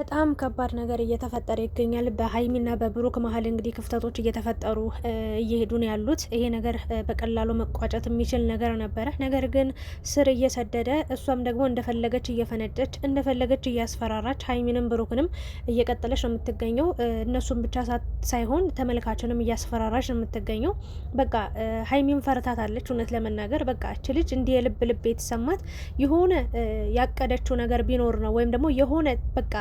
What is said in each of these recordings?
በጣም ከባድ ነገር እየተፈጠረ ይገኛል። በሀይሚና በብሩክ መሀል እንግዲህ ክፍተቶች እየተፈጠሩ እየሄዱ ነው ያሉት። ይሄ ነገር በቀላሉ መቋጨት የሚችል ነገር ነበረ። ነገር ግን ስር እየሰደደ እሷም ደግሞ እንደፈለገች እየፈነጨች እንደፈለገች እያስፈራራች ሀይሚንም ብሩክንም እየቀጠለች ነው የምትገኘው። እነሱም ብቻ ሳይሆን ተመልካችንም እያስፈራራች ነው የምትገኘው። በቃ ሀይሚን ፈርታታለች። እውነት ለመናገር በቃ እች ልጅ እንዲህ የልብ ልብ የተሰማት የሆነ ያቀደችው ነገር ቢኖር ነው ወይም ደግሞ የሆነ በቃ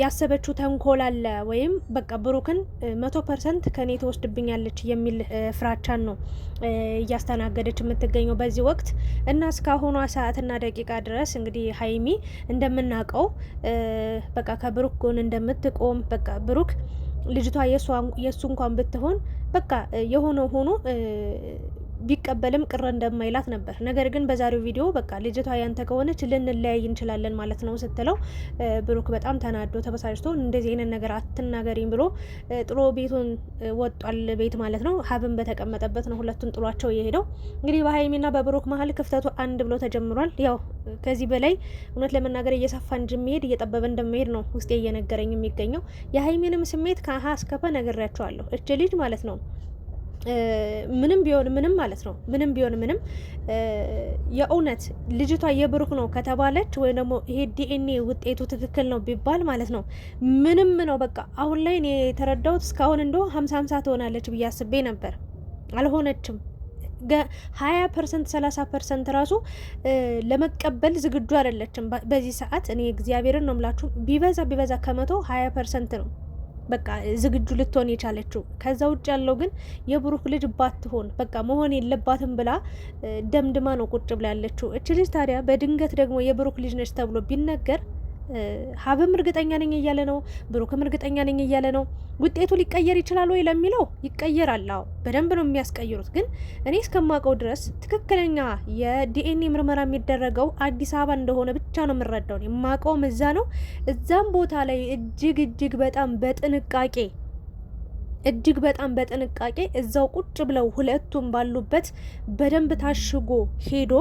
ያሰበችው ተንኮል አለ ወይም በቃ ብሩክን 100% ከኔ ትወስድብኛለች የሚል ፍራቻን ነው እያስተናገደች የምትገኘው በዚህ ወቅት እና እስካሁኗ ሰዓትና ደቂቃ ድረስ እንግዲህ ሀይሚ እንደምናውቀው በቃ ከብሩክ ጎን እንደምትቆም በቃ ብሩክ ልጅቷ የእሱ እንኳን ብትሆን በቃ የሆነው ሆኖ ቢቀበልም ቅር እንደማይላት ነበር። ነገር ግን በዛሬው ቪዲዮ በቃ ልጅቷ ያንተ ከሆነች ልንለያይ እንችላለን ማለት ነው ስትለው ብሩክ በጣም ተናዶ ተበሳጭቶ እንደዚህ አይነት ነገር አትናገሪም ብሎ ጥሎ ቤቱን ወጧል። ቤት ማለት ነው ሀብን በተቀመጠበት ነው ሁለቱን ጥሏቸው የሄደው። እንግዲህ በሀይሚና በብሩክ መሀል ክፍተቱ አንድ ብሎ ተጀምሯል። ያው ከዚህ በላይ እውነት ለመናገር እየሰፋ እንደሚሄድ እየጠበበ እንደሚሄድ ነው ውስጤ እየነገረኝ የሚገኘው። የሀይሚንም ስሜት ከሀ እስከ ፐ ነግሬያቸዋለሁ። እች ልጅ ማለት ነው ምንም ቢሆን ምንም ማለት ነው ምንም ቢሆን ምንም የእውነት ልጅቷ የብሩክ ነው ከተባለች ወይ ደግሞ ይሄ ዲኤንኤ ውጤቱ ትክክል ነው ቢባል ማለት ነው ምንም ነው በቃ አሁን ላይ እኔ የተረዳሁት እስካሁን እንደው 50-50 ትሆናለች ብዬ አስቤ ነበር። አልሆነችም። 20% 30% ራሱ ለመቀበል ዝግጁ አይደለችም በዚህ ሰዓት። እኔ እግዚአብሔርን ነው የምላችሁ ቢበዛ ከመቶ 20% ነው በቃ ዝግጁ ልትሆን የቻለችው። ከዛ ውጭ ያለው ግን የብሩክ ልጅ ባትሆን በቃ መሆን የለባትም ብላ ደምድማ ነው ቁጭ ብላ ያለችው። እች ልጅ ታዲያ በድንገት ደግሞ የብሩክ ልጅ ነች ተብሎ ቢነገር ሀብም እርግጠኛ ነኝ እያለ ነው፣ ብሩክም እርግጠኛ ነኝ እያለ ነው። ውጤቱ ሊቀየር ይችላል ወይ ለሚለው ይቀየራል። አዎ በደንብ ነው የሚያስቀይሩት። ግን እኔ እስከማውቀው ድረስ ትክክለኛ የዲኤንኤ ምርመራ የሚደረገው አዲስ አበባ እንደሆነ ብቻ ነው የምረዳው። የማውቀውም እዛ ነው። እዛም ቦታ ላይ እጅግ በጣም በጥንቃቄ እዛው ቁጭ ብለው ሁለቱም ባሉበት በደንብ ታሽጎ ሄዶ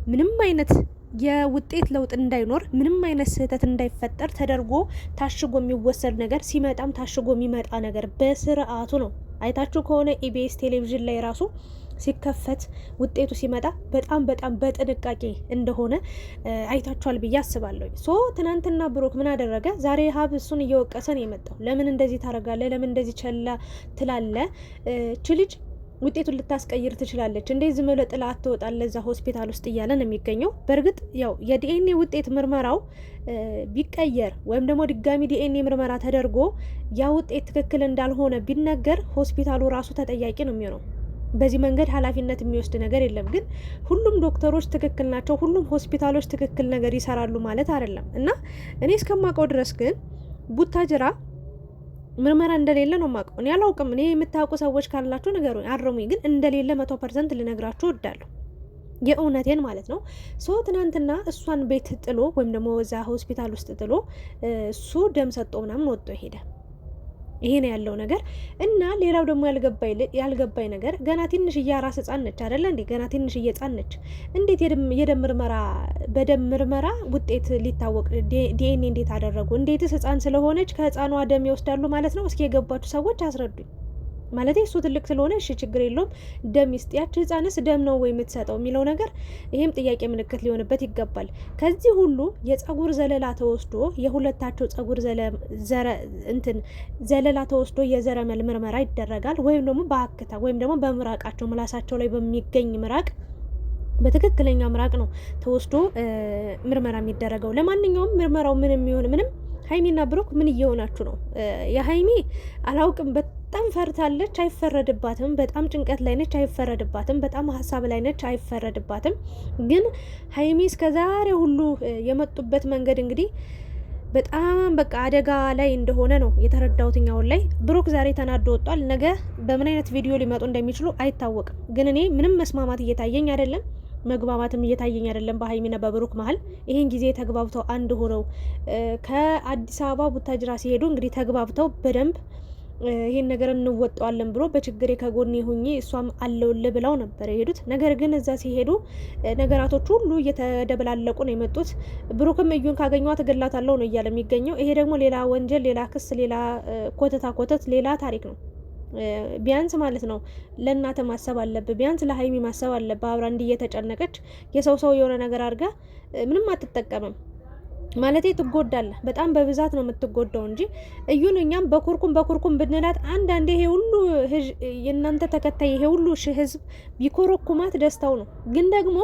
ምንም አይነት የውጤት ለውጥ እንዳይኖር ምንም አይነት ስህተት እንዳይፈጠር ተደርጎ ታሽጎ የሚወሰድ ነገር ሲመጣም ታሽጎ የሚመጣ ነገር በስርዓቱ ነው። አይታችሁ ከሆነ ኢቢኤስ ቴሌቪዥን ላይ ራሱ ሲከፈት ውጤቱ ሲመጣ በጣም በጥንቃቄ እንደሆነ አይታችኋል ብዬ አስባለሁ። ትናንትና ብሩክ ምን አደረገ? ዛሬ ሀብ እሱን እየወቀሰ ነው የመጣው። ለምን እንደዚህ ታደርጋለህ? ለምን እንደዚህ ቸላ ትላለህ? ልጅ ውጤቱን ልታስቀይር ትችላለች እንዴ? ዝም ብለህ ጥላ አትወጣለህ እዛ ሆስፒታል ውስጥ እያለ ነው የሚገኘው። በእርግጥ ያው የዲኤንኤ ውጤት ምርመራው ቢቀየር ወይም ደግሞ ድጋሚ ዲኤንኤ ምርመራ ተደርጎ ያ ውጤት ትክክል እንዳልሆነ ቢነገር ሆስፒታሉ ራሱ ተጠያቂ ነው የሚሆነው። በዚህ መንገድ ኃላፊነት የሚወስድ ነገር የለም። ግን ሁሉም ዶክተሮች ትክክል ናቸው፣ ሁሉም ሆስፒታሎች ትክክል ነገር ይሰራሉ ማለት አይደለም። እና እኔ እስከማውቀው ድረስ ግን ቡታጅራ ምርመራ እንደሌለ ነው የማውቀው። እኔ አላውቅም። እኔ የምታውቁ ሰዎች ካላችሁ ንገሩኝ፣ አርሙኝ። ግን እንደሌለ 100% ልነግራችሁ እወዳለሁ። የእውነቴን ማለት ነው። ትናንትና እሷን ቤት ጥሎ ወይም ደግሞ እዛ ሆስፒታል ውስጥ ጥሎ እሱ ደም ሰጥቶ ምናምን ወጥቶ ሄደ። ይሄ ነው ያለው ነገር። እና ሌላው ደግሞ ያልገባኝ ነገር ገና ትንሽዬ አራስ ህጻን ነች አይደለ እንዴ? ገና ትንሽዬ ህጻን ነች። እንዴት በደም ምርመራ ውጤት ሊታወቅ ዲኤንኤ እንዴት አደረጉ? እንዴትስ ህጻን ስለሆነች ከህጻኗ ደም ይወስዳሉ ማለት ነው? እስኪ የገባችሁ ሰዎች አስረዱኝ። ማለት እሱ ትልቅ ስለሆነ እሺ ችግር የለውም ደም ይስጥ፣ ያቺ ህጻንስ ደም ነው ወይ የምትሰጠው የሚለው ነገር ይሄም ጥያቄ ምልክት ሊሆንበት ይገባል። ከዚህ ሁሉ የጸጉር ዘለላ ተወስዶ የሁለታቸው ጸጉር ዘለላ ተወስዶ የዘረመል ምርመራ ይደረጋል። ወይም ደግሞ በአክታ ወይም ደግሞ በምራቃቸው ምላሳቸው ላይ በሚገኝ ምራቅ በትክክለኛ ምራቅ ነው ተወስዶ ምርመራ የሚደረገው። ለማንኛውም ምርመራው ምንም ይሁን ምንም ሀይሚና ብሩክ ምን እየሆናችሁ ነው? የሀይሚ አላውቅም በጣም ፈርታለች፣ አይፈረድባትም። በጣም ጭንቀት ላይ ነች፣ አይፈረድባትም። በጣም ሀሳብ ላይ ነች፣ አይፈረድባትም። ግን ሀይሚ እስከዛሬ ሁሉ የመጡበት መንገድ እንግዲህ በጣም በቃ አደጋ ላይ እንደሆነ ነው የተረዳሁትኛውን ላይ። ብሩክ ዛሬ ተናዶ ወጧል። ነገ በምን አይነት ቪዲዮ ሊመጡ እንደሚችሉ አይታወቅም። ግን እኔ ምንም መስማማት እየታየኝ አይደለም፣ መግባባትም እየታየኝ አይደለም በሀይሚና በብሩክ መሀል። ይሄን ጊዜ ተግባብተው አንድ ሆነው ከአዲስ አበባ ቡታጅራ ሲሄዱ እንግዲህ ተግባብተው በደንብ ይሄን ነገር እንወጣዋለን ብሎ በችግሬ ከጎኔ ሁኚ እሷም አለውልህ ብለው ነበር የሄዱት። ነገር ግን እዛ ሲሄዱ ነገራቶች ሁሉ እየተደበላለቁ ነው የመጡት። ብሩክም እዩን ካገኘኋት እገላታለሁ ነው እያለ የሚገኘው። ይሄ ደግሞ ሌላ ወንጀል፣ ሌላ ክስ፣ ሌላ ኮተት፣ ሌላ ታሪክ ነው። ቢያንስ ማለት ነው ለእናተ ማሰብ አለብህ፣ ቢያንስ ለሀይሚ ማሰብ አለብህ። አብራ እንዲህ እየተጨነቀች የሰው የሆነ ነገር አድርጋ ምንም አትጠቀምም ማለቴ ትጎዳለህ። በጣም በብዛት ነው የምትጎዳው እንጂ እዩን እኛም በኩርኩም ብንላት አንዳንዴ ይሄ ሁሉ የእናንተ ተከታይ ይሄ ሁሉ ሺህ ህዝብ ቢኮረኩማት ደስታው ነው። ግን ደግሞ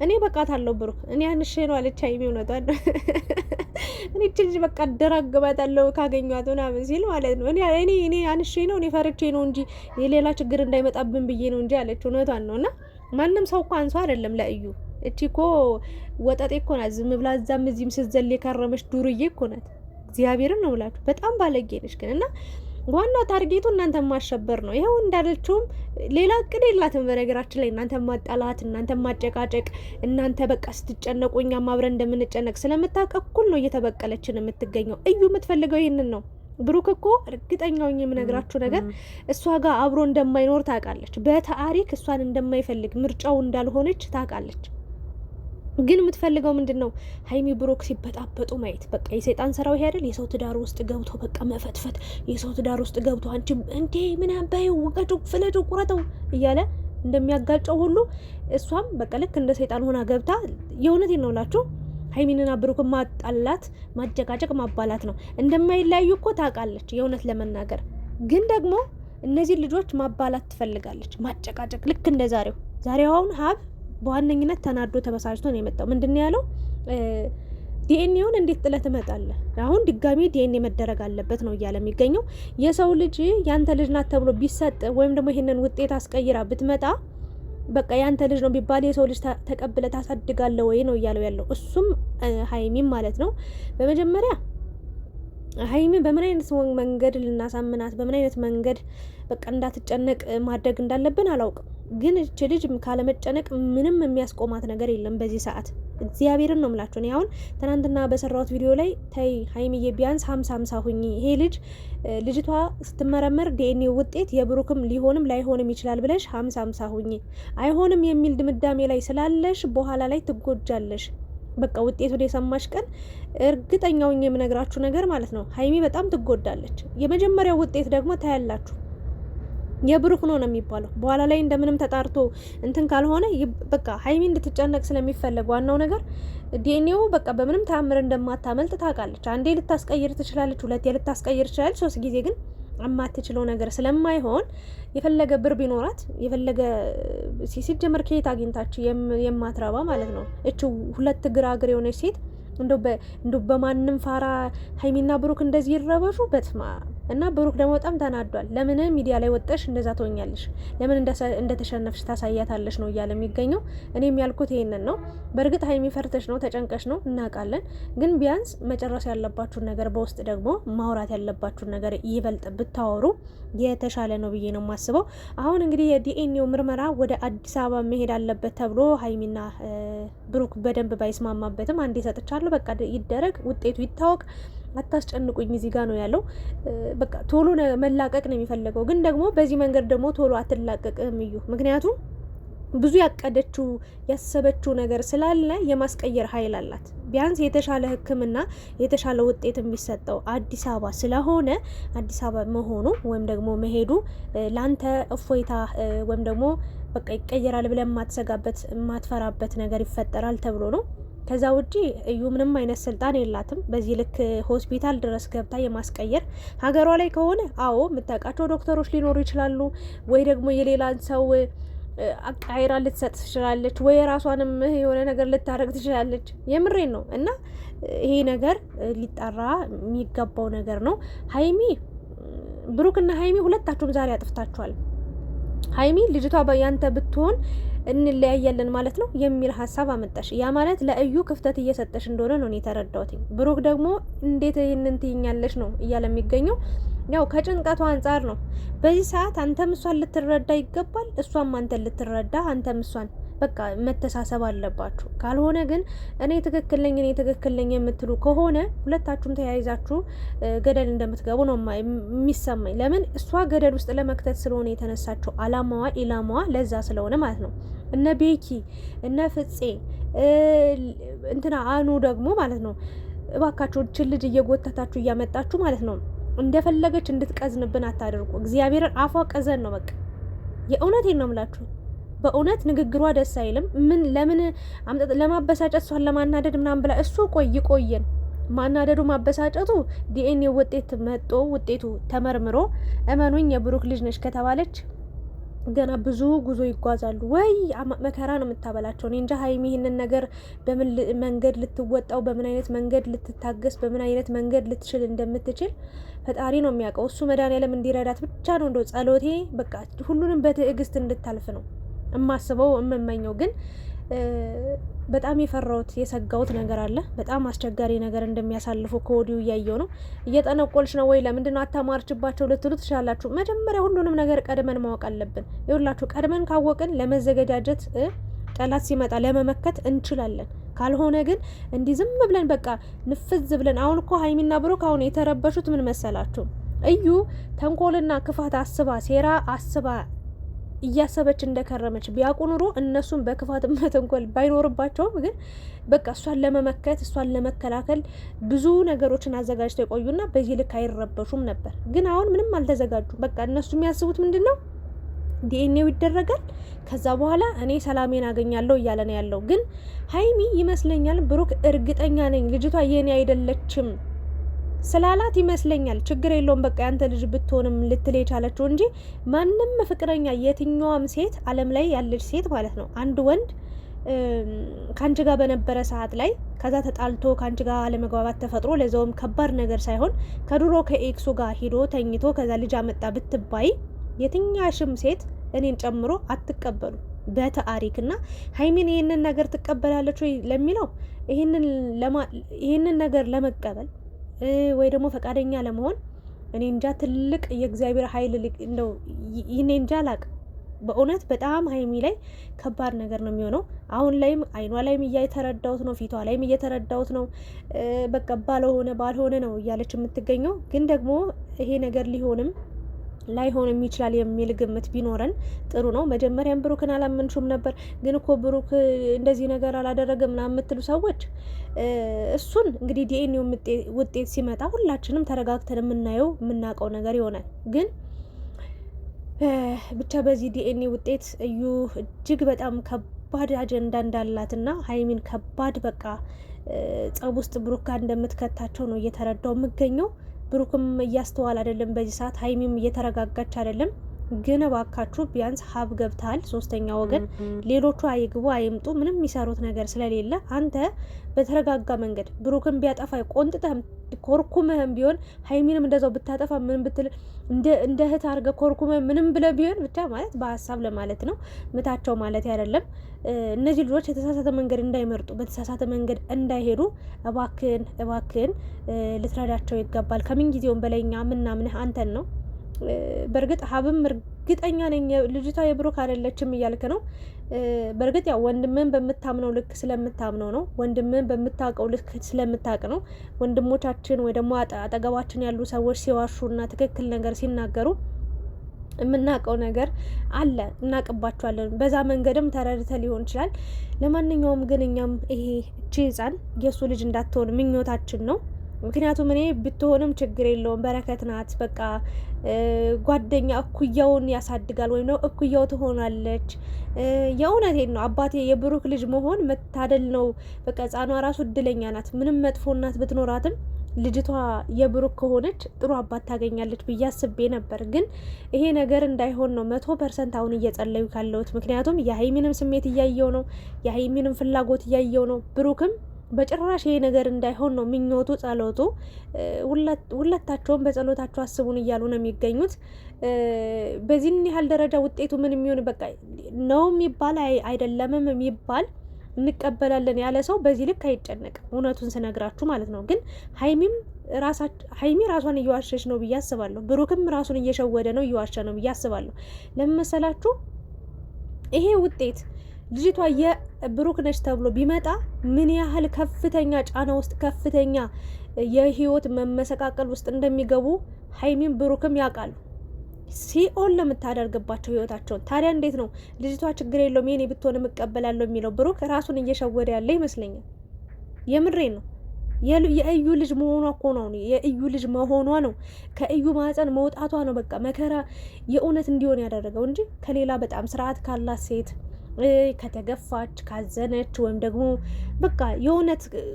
እኔ በቃታለሁ ብሩክ፣ እኔ አንሼ ነው አለች ሀይሚ። እውነቷን ነው። እኔ ልጅ በቃ አደራግባታለሁ ካገኟት ምናምን ሲል ማለት ነው። እኔ አንሼ ነው እኔ ፈርቼ ነው እንጂ የሌላ ችግር እንዳይመጣብን ብዬ ነው እንጂ አለች። እውነቷን ነው። እና ማንም ሰው እኮ አንሷ አይደለም ለእዩ። እቺ እኮ ወጠጤ እኮ ናት። ዝም ብላ እዛም እዚህም ስትዘል የከረመች ዱርዬ እኮ ናት። እግዚአብሔርን ነው ብላችሁ በጣም ባለጌ ነች ግን። እና ዋናው ታርጌቱ እናንተ ማሸበር ነው። ይኸው እንዳለችውም ሌላ እቅድ የላትም በነገራችን ላይ እናንተ ማጣላት፣ እናንተ ማጨቃጨቅ፣ እናንተ በቃ ስትጨነቁ እኛም አብረን እንደምንጨነቅ ስለምታውቅ እኩል ነው እየተበቀለችን የምትገኘው። እዩ የምትፈልገው ይህንን ነው። ብሩክ እኮ እርግጠኛው የምነግራችሁ ነገር እሷ ጋር አብሮ እንደማይኖር ታውቃለች። በታሪክ እሷን እንደማይፈልግ ምርጫው እንዳልሆነች ታውቃለች። ግን የምትፈልገው ምንድን ነው? ሀይሚ ብሩክ ሲበጣበጡ ማየት። በቃ የሰይጣን ስራው ይሄ አይደል? የሰው ትዳር ውስጥ ገብቶ በቃ መፈትፈት፣ የሰው ትዳር ውስጥ ገብቶ አንቺ እንዴ ምን አባዩ ወቀጩ ፍለጩ ቁረጠው እያለ እንደሚያጋጨው ሁሉ እሷም በቃ ልክ እንደ ሰይጣን ሆና ገብታ የእውነቴን ነው ላችሁ ሀይሚንና ብሩክን ማጣላት፣ ማጨቃጨቅ፣ ማባላት ነው። እንደማይለያዩ እኮ ታውቃለች። የእውነት ለመናገር ግን ደግሞ እነዚህ ልጆች ማባላት ትፈልጋለች፣ ማጨቃጨቅ። ልክ እንደ ዛሬዋውን ሀብ በዋነኝነት ተናዶ ተበሳጭቶ ነው የመጣው። ምንድነው ያለው? ዲኤንኤውን እንዴት ጥለህ ትመጣለህ? አሁን ድጋሚ ዲኤንኤ መደረግ አለበት ነው እያለ የሚገኘው። የሰው ልጅ ያንተ ልጅ ናት ተብሎ ቢሰጥ ወይም ደግሞ ይሄንን ውጤት አስቀይራ ብትመጣ በቃ ያንተ ልጅ ነው ቢባል የሰው ልጅ ተቀብለ ታሳድጋለህ ወይ ነው እያለው ያለው። እሱም ሀይሚም ማለት ነው። በመጀመሪያ ሀይሚ በምን አይነት መንገድ ልናሳምናት፣ በምን አይነት መንገድ በቃ እንዳትጨነቅ ማድረግ እንዳለብን አላውቅም። ግን እቺ ልጅ ካለመጨነቅ ምንም የሚያስቆማት ነገር የለም በዚህ ሰዓት። እግዚአብሔርን ነው የምላችሁ። እኔ አሁን ትናንትና በሰራሁት ቪዲዮ ላይ ተይ ሀይሚዬ ቢያንስ 50-50 ሁኚ። ይሄ ልጅቷ ስትመረመር ዲኤንኤ ውጤት የብሩክም ሊሆንም ላይሆንም ይችላል ብለሽ 50-50 ሁኚ። አይሆንም የሚል ድምዳሜ ላይ ስላለሽ በኋላ ላይ ትጎጃለሽ። በቃ ውጤቱን የሰማሽ ቀን እርግጠኛውኝ የምነግራችሁ ነገር ማለት ነው ሀይሚ በጣም ትጎዳለች። የመጀመሪያው ውጤት ደግሞ ታያላችሁ የብሩክ ነው የሚባለው። በኋላ ላይ እንደምንም ተጣርቶ እንትን ካልሆነ በቃ ሀይሚ እንድትጨነቅ ስለሚፈለግ ዋናው ነገር ዲኤንኤው በቃ በምንም ተአምር እንደማታመልጥ ታውቃለች። አንዴ ልታስቀይር ትችላለች፣ ሁለቴ ልታስቀይር ትችላለች፣ 3 ጊዜ ግን አማትችለው ነገር ስለማይሆን የፈለገ ብር ቢኖራት የፈለገ ሲጀመር ከየት አግኝታችሁ የማትረባ ማለት ነው እቺ 2 እግር የሆነች ሴት እንደው በማንም ፋራ ሀይሚና ብሩክ እንደዚህ ይረበሹ በትማ እና ብሩክ ደግሞ በጣም ተናዷል። ለምን ሚዲያ ላይ ወጣሽ እንደዛ ትሆኛለሽ? ለምን እንደተሸነፍሽ ታሳያታለሽ ነው እያለ የሚገኘው። እኔም ያልኩት ይሄንን ነው። በእርግጥ ሀይሚ ፈርተሽ ነው ተጨንቀሽ ነው እናውቃለን። ግን ቢያንስ መጨረስ ያለባችሁን ነገር በውስጥ ደግሞ ማውራት ያለባችሁን ነገር ይበልጥ ብታወሩ የተሻለ ነው ብዬ ነው የማስበው። አሁን እንግዲህ የዲኤንኤው ምርመራ ወደ አዲስ አበባ መሄድ አለበት ተብሎ ሀይሚና ብሩክ በደንብ ባይስማማበትም አንዴ ሰጥቻለሁ፣ በቃ ይደረግ፣ ውጤቱ ይታወቅ፣ አታስጨንቁኝ እዚህ ጋር ነው ያለው። በቃ ቶሎ መላቀቅ ነው የሚፈልገው። ግን ደግሞ በዚህ መንገድ ደግሞ ቶሎ አትላቀቅም እዩ። ምክንያቱም ብዙ ያቀደችው ያሰበችው ነገር ስላለ የማስቀየር ኃይል አላት። ቢያንስ የተሻለ ሕክምና የተሻለ ውጤት የሚሰጠው አዲስ አበባ ስለሆነ አዲስ አበባ መሆኑ ወይም ደግሞ መሄዱ ላንተ እፎይታ ወይም ደግሞ በቃ ይቀየራል ብለን የማትሰጋበት የማትፈራበት ነገር ይፈጠራል ተብሎ ነው። ከዛ ውጪ እዩ ምንም አይነት ስልጣን የላትም። በዚህ ልክ ሆስፒታል ድረስ ገብታ የማስቀየር ሀገሯ ላይ ከሆነ አዎ የምታውቃቸው ዶክተሮች ሊኖሩ ይችላሉ፣ ወይ ደግሞ የሌላን ሰው አቃይራ ልትሰጥ ትችላለች፣ ወይ ራሷንም የሆነ ነገር ልታረግ ትችላለች። የምሬን ነው። እና ይሄ ነገር ሊጣራ የሚገባው ነገር ነው። ሀይሚ ብሩክና ሀይሚ ሁለታችሁም ዛሬ አጥፍታችኋል። ሀይሚ ልጅቷ ያንተ ብትሆን እንለያያለን ማለት ነው የሚል ሀሳብ አመጣሽ። ያ ማለት ለእዩ ክፍተት እየሰጠሽ እንደሆነ ነው የተረዳሁት። ብሩክ ደግሞ እንዴት ይህንን ትይኛለሽ ነው እያለ የሚገኘው። ያው ከጭንቀቷ አንጻር ነው። በዚህ ሰዓት አንተም እሷን ልትረዳ ይገባል፣ እሷም አንተን ልትረዳ፣ አንተም እሷን በቃ መተሳሰብ አለባችሁ። ካልሆነ ግን እኔ ትክክል ነኝ የምትሉ ከሆነ ሁለታችሁም ተያይዛችሁ ገደል እንደምትገቡ ነው የሚሰማኝ። ለምን እሷ ገደል ውስጥ ለመክተት ስለሆነ የተነሳችው ኢላማዋ ለዛ ስለሆነ ማለት ነው። እነ ቤኪ እነ ፍፄ እንትና አኑ ደግሞ ማለት ነው እባካችሁ እችን ልጅ እየጎተታችሁ እያመጣችሁ ማለት ነው እንደፈለገች እንድትቀዝንብን አታደርጉ። እግዚአብሔርን አፏ ቀዘን ነው በቃ የእውነቴን ነው የምላችሁ። በእውነት ንግግሯ ደስ አይልም። ምን ለምን ለማበሳጨት እሷን ለማናደድ ምናምን ብላ እሱ ቆየን ማናደዱ ማበሳጨቱ ዲኤንኤ ውጤት መጦ ውጤቱ ተመርምሮ እመኑኝ የብሩክ ልጅ ነች ከተባለች ገና ብዙ ጉዞ ይጓዛሉ። ወይ መከራ ነው የምታበላቸው። እኔ እንጃ ሀይሚ ይህንን ነገር በምን መንገድ ልትወጣው፣ በምን አይነት መንገድ ልትታገስ፣ በምን አይነት መንገድ ልትችል እንደምትችል ፈጣሪ ነው የሚያውቀው። እሱ መድኃኒዓለም እንዲረዳት ብቻ ነው እንደው ጸሎቴ። በቃ ሁሉንም በትዕግስት እንድታልፍ ነው እማስበው እምመኘው። ግን በጣም የፈራሁት የሰጋሁት ነገር አለ። በጣም አስቸጋሪ ነገር እንደሚያሳልፉ ከወዲሁ እያየው ነው። እየጠነቆልሽ ነው ወይ ለምንድነው አታማርችባቸው ልትሉ ትችላላችሁ። መጀመሪያ ሁሉንም ነገር ቀድመን ማወቅ አለብን። ይኸውላችሁ ቀድመን ካወቅን ለመዘገጃጀት ጠላት ሲመጣ ለመመከት እንችላለን። ካልሆነ ግን እንዲህ ዝም ብለን በቃ ንፍዝ ብለን አሁን እኮ ሀይሚና ብሩክ አሁን የተረበሹት ምን መሰላችሁ? እዩ ተንኮልና ክፋት አስባ ሴራ አስባ እያሰበች እንደከረመች ቢያውቁ ኑሮ እነሱም በክፋት መተንኮል ባይኖርባቸውም ግን በቃ እሷን ለመመከት እሷን ለመከላከል ብዙ ነገሮችን አዘጋጅተው የቆዩና በዚህ ልክ አይረበሹም ነበር። ግን አሁን ምንም አልተዘጋጁም። በቃ እነሱ የሚያስቡት ምንድን ነው? ዲኤንኤው ይደረጋል፣ ከዛ በኋላ እኔ ሰላሜን አገኛለሁ እያለ ነው ያለው። ግን ሀይሚ ይመስለኛል ብሩክ እርግጠኛ ነኝ ልጅቷ የኔ አይደለችም ስላላት ይመስለኛል ችግር የለውም በቃ ያንተ ልጅ ብትሆንም ልትል የቻለችው እንጂ ማንም ፍቅረኛ የትኛዋም ሴት ዓለም ላይ ያለች ሴት ማለት ነው አንድ ወንድ ካንቺ ጋር በነበረ ሰዓት ላይ ከዛ ተጣልቶ ካንቺ ጋር አለመግባባት ተፈጥሮ ለዛውም ከባድ ነገር ሳይሆን ከድሮ ከኤክሱ ጋር ሂዶ ተኝቶ ከዛ ልጅ አመጣ ብትባይ የትኛሽም ሴት እኔን ጨምሮ አትቀበሉ በታሪክና ሀይሚን ይሄንን ነገር ትቀበላለች ወይ ለሚለው ይሄንን ነገር ለመቀበል ወይ ደግሞ ፈቃደኛ ለመሆን እኔ እንጃ ትልቅ የእግዚአብሔር ኃይል እንደው እኔ እንጃ አላቅም። በእውነት በጣም ሀይሚ ላይ ከባድ ነገር ነው የሚሆነው። አሁን ላይም አይኗ ላይም እየተረዳሁት ነው፣ ፊቷ ላይም እየተረዳሁት ነው። በቃ ባልሆነ ነው እያለች የምትገኘው። ግን ደግሞ ይሄ ነገር ሊሆንም ላይሆንም ይችላል የሚል ግምት ቢኖረን ጥሩ ነው። መጀመሪያም ብሩክን አላመንሹም ነበር። ግን እኮ ብሩክ እንደዚህ ነገር አላደረገም ምናምን የምትሉ ሰዎች እሱን እንግዲህ ዲኤንኤው ውጤት ሲመጣ ሁላችንም ተረጋግተን የምናውቀው ነገር ይሆናል። ግን ብቻ በዚህ ዲኤንኤ ውጤት እዩ እጅግ በጣም ከባድ አጀንዳ እንዳላትና ሀይሚን ከባድ በቃ ጸብ ውስጥ ብሩክ ጋር እንደምትከታቸው ነው እየተረዳው የምገኘው። ብሩክም እያስተዋል አይደለም በዚህ ሰዓት፣ ሀይሚም እየተረጋጋች አይደለም። ግን እባካችሁ ቢያንስ ሀብ ገብተሃል፣ ሶስተኛ ወገን ሌሎቹ አይግቡ አይምጡ፣ ምንም የሚሰሩት ነገር ስለሌለ አንተ በተረጋጋ መንገድ ብሩክን ቢያጠፋ ቆንጥጠህም ኮርኩምህም ቢሆን ሀይሚንም እንደዛው ብታጠፋ ምን ብትል እንደ እህት አድርገህ ኮርኩመህ ምንም ብለህ ቢሆን ብቻ ማለት በሀሳብ ለማለት ነው ምታቸው ማለት አይደለም። እነዚህ ልጆች የተሳሳተ መንገድ እንዳይመርጡ በተሳሳተ መንገድ እንዳይሄዱ እባክህን ልትረዳቸው ይገባል። ከምን ጊዜውም በላይኛ ምናምንህ አንተን ነው። በእርግጥ ሀብም እርግጠኛ ነኝ ልጅቷ የብሩክ አይደለችም እያልክ ነው። በእርግጥ ያው ወንድምን በምታምነው ልክ ስለምታምነው ነው። ወንድምን በምታውቀው ልክ ስለምታውቅ ነው። ወንድሞቻችን ወይ ደግሞ አጠገባችን ያሉ ሰዎች ሲዋሹና ትክክል ነገር ሲናገሩ የምናውቀው ነገር አለ፣ እናቅባቸዋለን። በዛ መንገድም ተረድተ ሊሆን ይችላል። ለማንኛውም ግን እኛም ይሄ እቺ ህፃን የእሱ ልጅ እንዳትሆን ምኞታችን ነው። ምክንያቱም እኔ ብትሆንም ችግር የለውም በረከት ናት። በቃ ጓደኛ እኩያውን ያሳድጋል ወይም ነው እኩያው ትሆናለች። የእውነቴን ነው። አባቴ የብሩክ ልጅ መሆን መታደል ነው። በቃ ህፃኗ ራሱ እድለኛ ናት። ምንም መጥፎ እናት ብትኖራትም ልጅቷ የብሩክ ከሆነች ጥሩ አባት ታገኛለች ብዬ አስቤ ነበር። ግን ይሄ ነገር እንዳይሆን ነው 100% አሁን እየጸለዩ ካለሁት። ምክንያቱም የሀይሚንም ስሜት እያየው ነው፣ የሀይሚንም ፍላጎት እያየው ነው። ብሩክም በጭራሽ ይሄ ነገር እንዳይሆን ነው ምኞቱ፣ ጸሎቱ። ሁለታቸውም በጸሎታቸው አስቡን እያሉ ነው የሚገኙት። በዚህን ያህል ደረጃ ውጤቱ ምን የሚሆን በቃ ነው የሚባል አይደለምም የሚባል እንቀበላለን ያለ ሰው በዚህ ልክ አይጨነቅም፣ እውነቱን ስነግራችሁ ማለት ነው። ግን ሀይሚ ራሷን እየዋሸች ነው ብዬ አስባለሁ። ብሩክም ራሱን እየሸወደ ነው፣ እየዋሸ ነው ብዬ አስባለሁ። ለምን መሰላችሁ? ይሄ ውጤት ልጅቷ የብሩክ ነች ተብሎ ቢመጣ ምን ያህል ከፍተኛ ጫና ውስጥ ከፍተኛ የህይወት መመሰቃቀል ውስጥ እንደሚገቡ ሀይሚም ብሩክም ያውቃሉ። ሲኦል ለምታደርግባቸው ህይወታቸውን። ታዲያ እንዴት ነው ልጅቷ ችግር የለውም የኔ ብትሆን እቀበላለሁ የሚለው? ብሩክ ራሱን እየሸወደ ያለ ይመስለኛል። የምሬ ነው። የእዩ ልጅ መሆኗ እኮ ነው። የእዩ ልጅ መሆኗ ነው። ከእዩ ማህፀን መውጣቷ ነው በቃ መከራ የእውነት እንዲሆን ያደረገው እንጂ ከሌላ በጣም ስርዓት ካላት ሴት ከተገፋች ካዘነች ወይም ደግሞ በቃ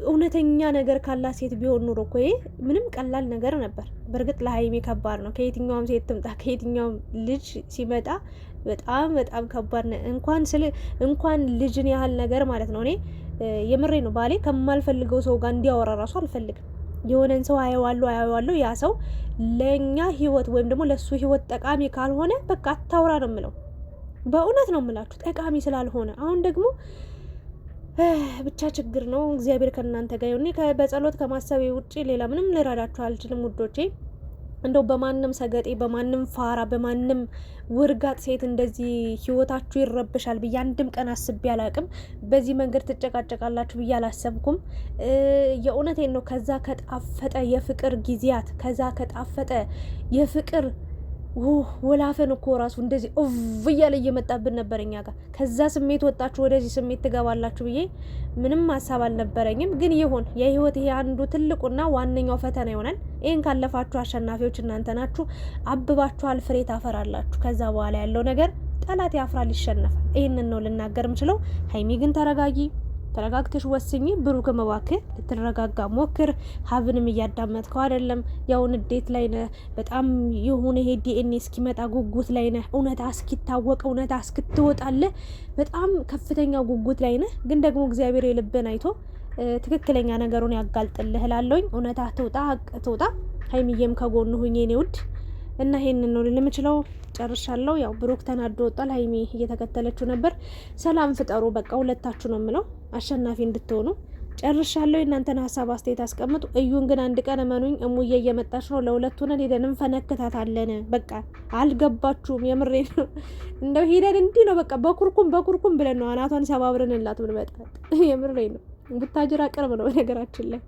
እውነተኛ ነገር ካላት ሴት ቢሆን ኑሮ እኮ ምንም ቀላል ነገር ነበር። በእርግጥ ለሀይሜ ከባድ ነው። ከየትኛውም ሴት ትምጣ ከየትኛውም ልጅ ሲመጣ በጣም በጣም ከባድ ነው። እንኳን ልጅን ያህል ነገር ማለት ነው። እኔ የምሬ ነው። ባሌ ከማልፈልገው ሰው ጋር እንዲያወራ ራሱ አልፈልግም። የሆነን ሰው አየዋለሁ ያ ሰው ለእኛ ህይወት ወይም ደግሞ ለእሱ ህይወት ጠቃሚ ካልሆነ በቃ አታውራ ነው የምለው። በእውነት ነው የምላችሁ ጠቃሚ ስላልሆነ። አሁን ደግሞ ብቻ ችግር ነው። እግዚአብሔር ከእናንተ ጋር ይሁን። በጸሎት ከማሰብ ውጪ ሌላ ምንም ልረዳችሁ አልችልም ውዶቼ። እንደው በማንም ሰገጤ በማንም ፋራ በማንም ውርጋጥ ሴት እንደዚህ ህይወታችሁ ይረብሻል ብዬ አንድም ቀን አስቤ አላቅም። በዚህ መንገድ ትጨቃጨቃላችሁ ብዬ አላሰብኩም። የእውነቴን ነው። ከዛ ከጣፈጠ የፍቅር ጊዜያት ከዛ ከጣፈጠ የፍቅር ወላፈን እኮ ራሱ እንደዚህ እያለ እየመጣብን ነበር እኛ ጋር። ከዛ ስሜት ወጣችሁ ወደዚህ ስሜት ትገባላችሁ ብዬ ምንም ሀሳብ አልነበረኝም። ግን ይሁን የህይወት ይሄ አንዱ ትልቁና ዋነኛው ፈተና ይሆናል። ይህን ካለፋችሁ አሸናፊዎች እናንተ ናችሁ። አብባችኋል፣ ፍሬ ታፈራላችሁ። ከዛ በኋላ ያለው ነገር ጠላት ያፍራል፣ ይሸነፋል። ይህንን ነው ልናገር የምችለው። ሀይሚ ግን ተረጋግተሽ ወስኝ። ብሩክም እባክህ ልትረጋጋ ሞክር። ሀብንም እያዳመጥከው አይደለም። ያው ንዴት ላይ ነህ በጣም የሆነ ይሄ ዲኤንኤ እስኪመጣ ጉጉት ላይ ነህ። እውነታ እስኪታወቅ እውነታ እስክትወጣለህ በጣም ከፍተኛ ጉጉት ላይ ነህ። ግን ደግሞ እግዚአብሔር የልብን አይቶ ትክክለኛ ነገሩን ያጋልጥልህ እላለሁኝ። እውነታ ትውጣ። ሀይሚዬም ከጎኑ ሁኜ እኔ ውድ እና ይሄንን ነው ልምችለው። ጨርሻለሁ። ያው ብሩክ ተናዶ ወጣል። ሀይሚ እየተከተለችው ነበር። ሰላም ፍጠሩ በቃ ሁለታችሁ ነው የምለው፣ አሸናፊ እንድትሆኑ። ጨርሻለሁ። እናንተን ሀሳብ አስተያየት አስቀምጡ። እዩን ግን አንድ ቀን እመኑኝ እሙዬ እየመጣች ነው። ለሁለቱ ነን ሄደን እንፈነክታታለን። በቃ አልገባችሁም? የምሬ ነው። እንደው ሄደን እንዲህ ነው በቃ በኩርኩም ብለን ነው አናቷን ሰባብረንላት ብንመጣ። የምሬ ነው። ቡታጅራ ቅርብ ነው በነገራችን ላይ